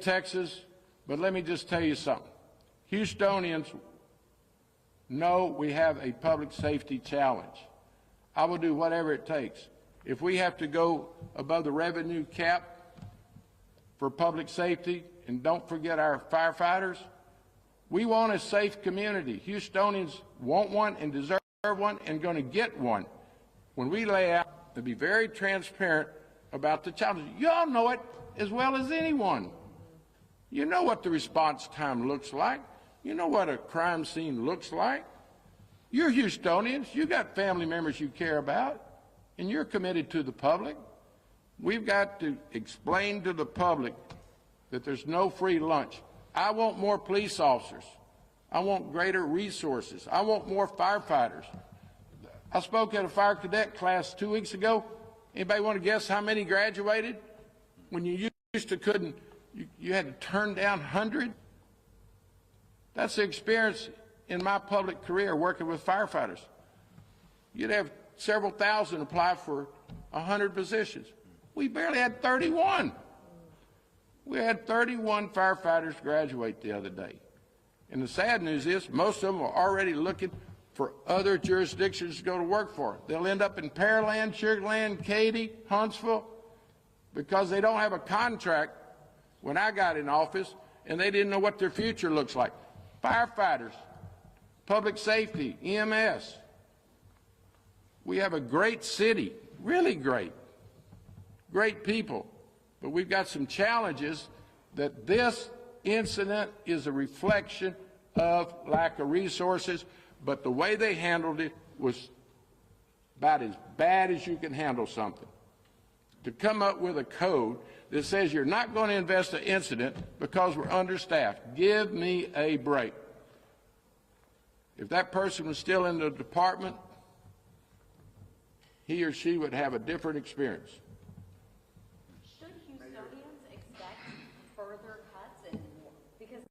Texas, but let me just tell you something. Houstonians know we have a public safety challenge. I will do whatever it takes. If we have to go above the revenue cap for public safety, and don't forget our firefighters, we want a safe community. Houstonians want one and deserve one and going to get one. When we lay out to be very transparent about the challenges, you all know it as well as anyone. You know what the response time looks like. You know what a crime scene looks like. You're Houstonians. You got family members you care about, and you're committed to the public. We've got to explain to the public that there's no free lunch. I want more police officers. I want greater resources. I want more firefighters. I spoke at a fire cadet class 2 weeks ago. Anybody want to guess how many graduated? When you used to couldn't, you had to turn down 100. That's the experience in my public career working with firefighters. You'd have several thousand apply for 100 positions. We barely had 31. We had 31 firefighters graduate the other day. And the sad news is most of them are already looking for other jurisdictions to go to work for. They'll end up in Pearland, Sugar Land, Katy, Huntsville, because they don't have a contract when I got in office, and they didn't know what their future looks like. Firefighters, public safety, EMS. We have a great city, really great people, but we've got some challenges that this incident is a reflection of lack of resources, but the way they handled it was about as bad as you can handle something. To come up with a code that says you're not going to invest an incident because we're understaffed. Give me a break. If that person was still in the department, he or she would have a different experience. Should Houstonians expect further cuts? And because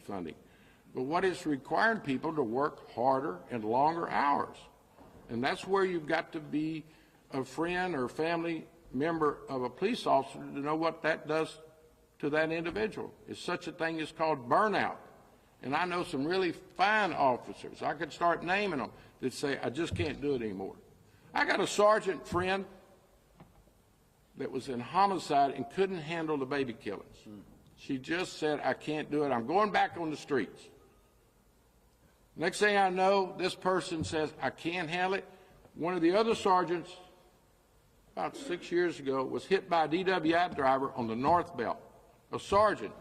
funding. But what it's requiring people to work harder and longer hours. And that's where you've got to be a friend or family member of a police officer to know what that does to that individual. It's such a thing as called burnout. And I know some really fine officers, I could start naming them, that say, I just can't do it anymore. I got a sergeant friend that was in homicide and couldn't handle the baby killings. She just said, I can't do it. I'm going back on the streets. Next thing I know, this person says, I can't handle it. One of the other sergeants, about 6 years ago, was hit by a DWI driver on the North Belt. A sergeant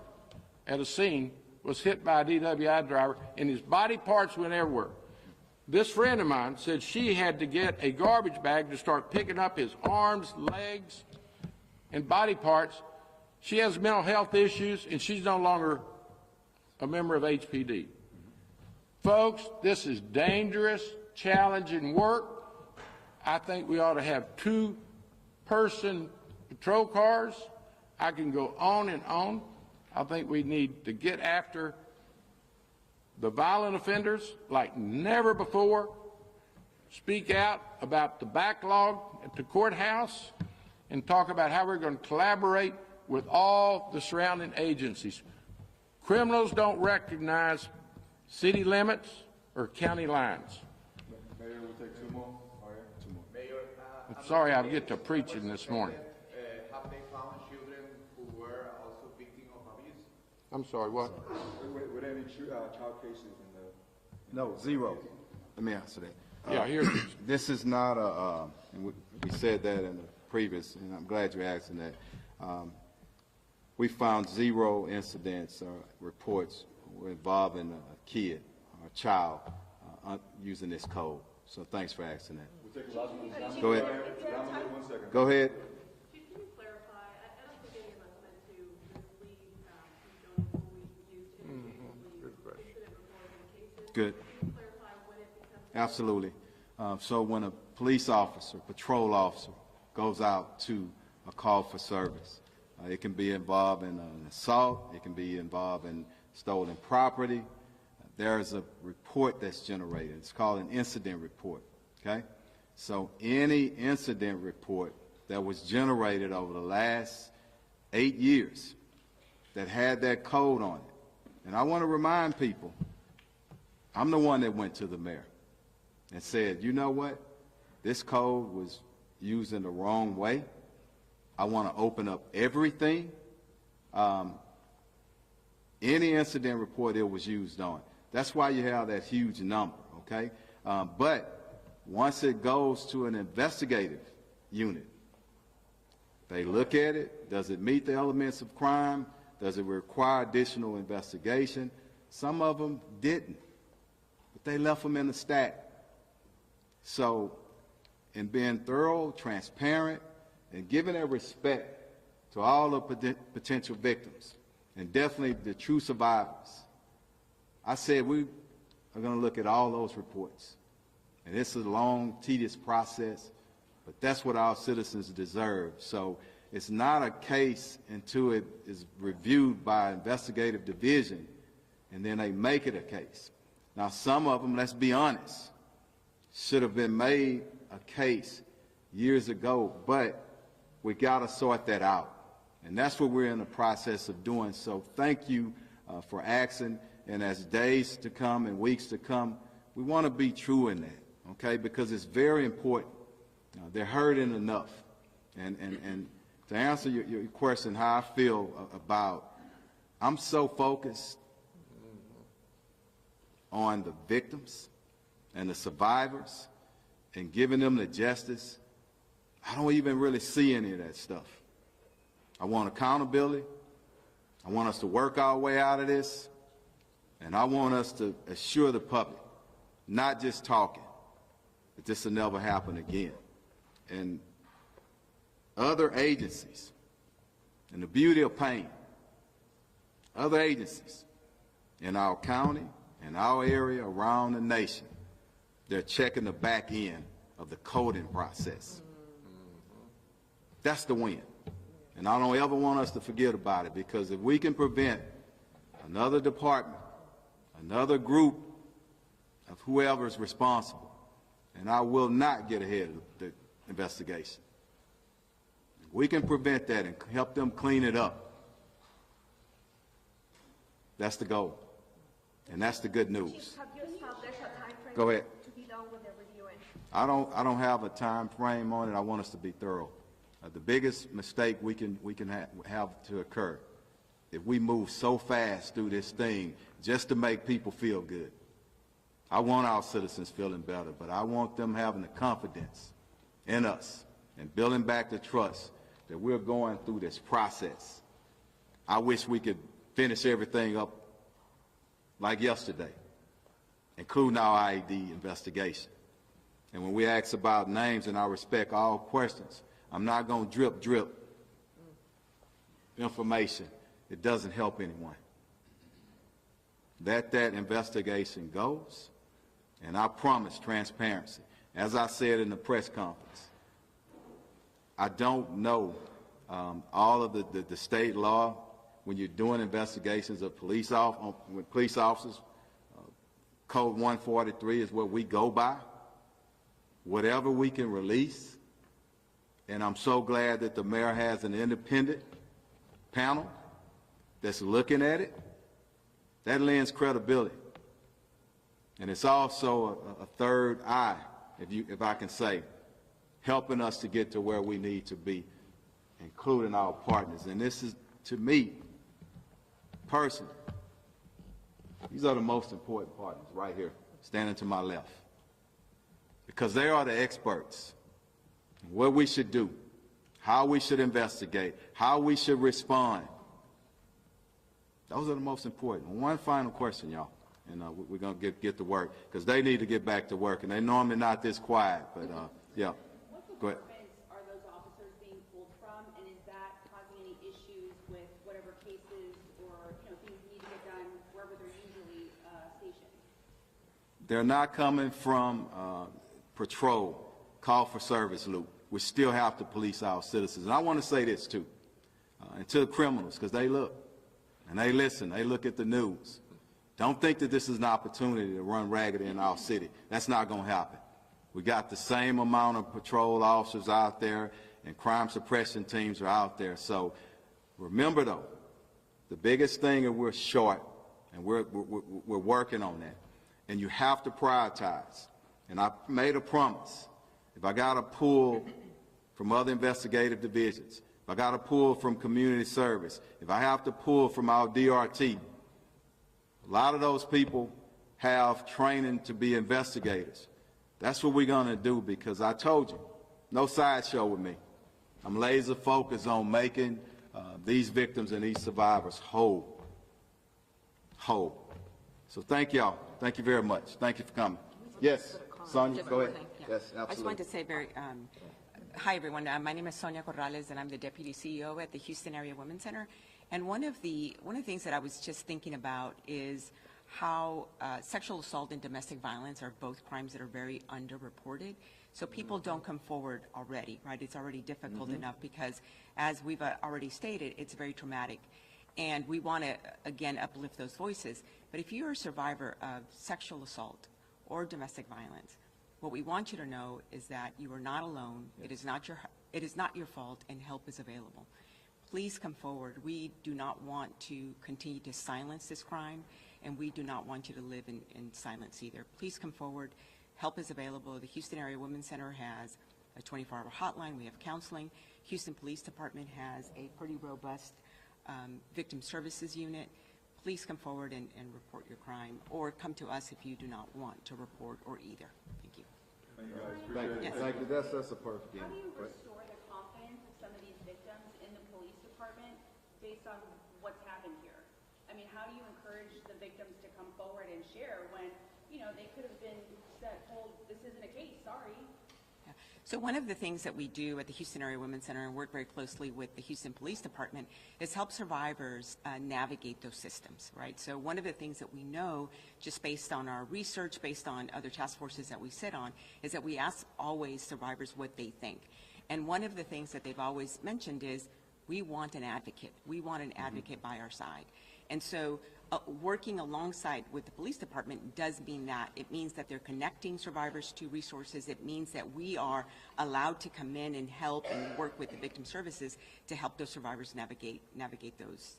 at a scene was hit by a DWI driver, and his body parts went everywhere. This friend of mine said she had to get a garbage bag to start picking up his arms, legs, and body parts. She has mental health issues, and she's no longer a member of HPD. Folks, this is dangerous, challenging work. I think we ought to have 2-person patrol cars. I can go on and on. I think we need to get after the violent offenders like never before. Speak out about the backlog at the courthouse and talk about how we're going to collaborate with all the surrounding agencies. Criminals don't recognize city limits or county lines. Mayor, we'll take 2 more. All right, 2 more. Mayor, I'm sorry I get to preaching this morning. have they found children who were also victims of abuse? I'm sorry, what? Were there any child cases in the? No, 0. Let me answer that. Yeah, here. This is not a, and we said that in the previous, and I'm glad you're asking that. We found 0 incidents or reports involving a kid or a child using this code. So thanks for asking that. We'll take a last one. Go ahead. 1 second. Go ahead. Can you clarify? I don't think any of us meant to mislead Houstonians when we used incident reporting cases. Good. Can you clarify when it becomes? Absolutely. So when a police officer, patrol officer goes out to a call for service, It can be involved in an assault. It can be involved in stolen property. There's a report that's generated. It's called an incident report, okay? So any incident report that was generated over the last 8 years that had that code on it, and I want to remind people, I'm the one that went to the mayor and said, you know what? This code was used in the wrong way. I want to open up everything. Any incident report it was used on. That's why you have that huge number, okay? But once it goes to an investigative unit, they look at it. Does it meet the elements of crime? Does it require additional investigation? Some of them didn't, but they left them in the stack. So in being thorough, transparent, and giving that respect to all the potential victims, and definitely the true survivors, I said we are going to look at all those reports. And it's a long, tedious process, but that's what our citizens deserve. So it's not a case until it is reviewed by investigative division, and then they make it a case. Now, some of them, let's be honest, should have been made a case years ago, but we got to sort that out. And that's what we're in the process of doing. So thank you for asking. And as days to come and weeks to come, we want to be true in that, okay? Because it's very important. They're hurting enough. And to answer your question, how I feel about, I'm so focused on the victims and the survivors and giving them the justice. I don't even really see any of that stuff. I want accountability. I want us to work our way out of this. And I want us to assure the public, not just talking, that this will never happen again. And other agencies, and the beauty of pain, other agencies in our county, in our area, around the nation, they're checking the back end of the coding process. That's the win. And I don't ever want us to forget about it, because if we can prevent another department, another group of whoever is responsible, and I will not get ahead of the investigation. If we can prevent that and help them clean it up, that's the goal. And that's the good news. Have you established a time frame Go ahead. to be done with the reviewing? I don't have a time frame on it. I want us to be thorough. The biggest mistake we can have to occur if we move so fast through this thing just to make people feel good. I want our citizens feeling better, but I want them having the confidence in us and building back the trust that we're going through this process. I wish we could finish everything up like yesterday, including our IED investigation. And when we ask about names, and I respect all questions, I'm not going to drip information. It doesn't help anyone. Let that investigation goes, and I promise transparency. As I said in the press conference, I don't know all of the state law when you're doing investigations of with police officers. Code 143 is what we go by. Whatever we can release, and I'm so glad that the mayor has an independent panel that's looking at it. That lends credibility. And it's also a third eye, if I can say, helping us to get to where we need to be, including our partners. And this is, to me, personally, these are the most important partners right here, standing to my left. Because they are the experts. What we should do, how we should investigate, how we should respond. Those are the most important. One final question, y'all, and we're going to get to work, because they need to get back to work, and they're normally not this quiet, but yeah. Go ahead. What departments are those officers being pulled from, and is that causing any issues with whatever cases or things need to get done wherever they're usually stationed? They're not coming from patrol, call for service loop. We still have to police our citizens. And I want to say this too. and to the criminals, because they look and they listen, they look at the news. Don't think that this is an opportunity to run ragged in our city. That's not going to happen. We got the same amount of patrol officers out there, and crime suppression teams are out there. So remember, though, the biggest thing is we're short, and we're working on that. And you have to prioritize. And I made a promise. If I got to pull from other investigative divisions, if I got to pull from community service, if I have to pull from our DRT, a lot of those people have training to be investigators. That's what we're going to do, because I told you, no sideshow with me. I'm laser focused on making these victims and these survivors whole. Whole. So thank y'all. Thank you very much. Thank you for coming. Yes, Sonia, go ahead. Yes, absolutely. I just wanted to say hi everyone. My name is Sonia Corrales, and I'm the Deputy CEO at the Houston Area Women's Center. And one of the things that I was just thinking about is how sexual assault and domestic violence are both crimes that are very underreported. So people don't come forward already, right? It's already difficult enough because, as we've already stated, it's very traumatic. And we want to, again, uplift those voices. But if you're a survivor of sexual assault or domestic violence, what we want you to know is that you are not alone. It is not your fault, and help is available. Please come forward. We do not want to continue to silence this crime, and we do not want you to live in silence either. Please come forward. Help is available. The Houston Area Women's Center has a 24-hour hotline. We have counseling. Houston Police Department has a pretty robust victim services unit. Please come forward and report your crime, or come to us if you do not want to report, or either. Thank you. Thank you, guys. Thank you. Yes. Thank you. That's a perfect How game. do you restore the confidence of some of these victims in the police department based on what's happened here? I mean, how do you encourage the victims to come forward and share when, they could have been told this isn't a case, sorry? Yeah. So one of the things that we do at the Houston Area Women's Center, and work very closely with the Houston Police Department, is help survivors navigate those systems, right? So one of the things that we know, just based on our research, based on other task forces that we sit on, is that we ask always survivors what they think. And one of the things that they've always mentioned is, we want an advocate. We want an advocate by our side. And so working alongside with the police department does mean that. It means that they're connecting survivors to resources. It means that we are allowed to come in and help and work with the victim services to help those survivors navigate those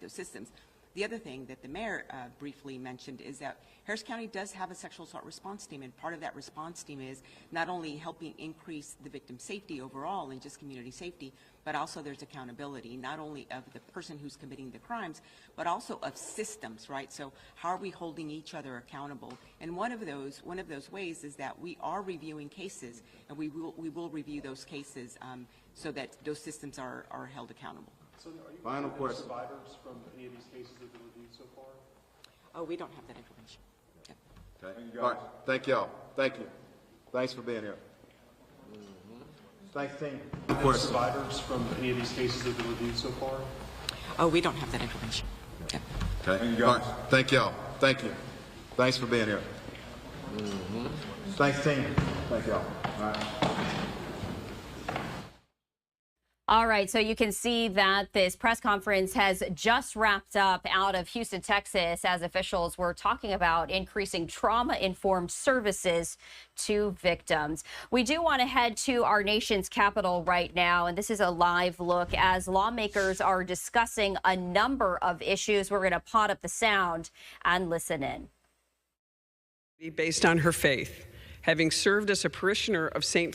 systems. The other thing that the mayor briefly mentioned is that Harris County does have a sexual assault response team, and part of that response team is not only helping increase the victim safety overall and just community safety, but also there's accountability, not only of the person who's committing the crimes, but also of systems, right? So how are we holding each other accountable? And one of those ways is that we are reviewing cases, and we will review those cases so that those systems are held accountable. So are you Final aware of question. survivors from any of these cases that have been reviewed so far? Oh, we don't have that information. Yeah. Okay. Thank you, All guys. right. Thank y'all. Thank you. Thanks for being here. Thanks, team. Survivors from any of these cases that have been reviewed so far? Oh, we don't have that information. Yeah. Okay. Thank you, All guys. right. Thank y'all. Thank you. Thanks for being here. Thanks, team. Thank y'all. All right. All right, so you can see that this press conference has just wrapped up out of Houston, Texas, as officials were talking about increasing trauma-informed services to victims. We do want to head to our nation's capital right now, and this is a live look as lawmakers are discussing a number of issues. We're going to pot up the sound and listen in. Based on her faith, having served as a parishioner of St.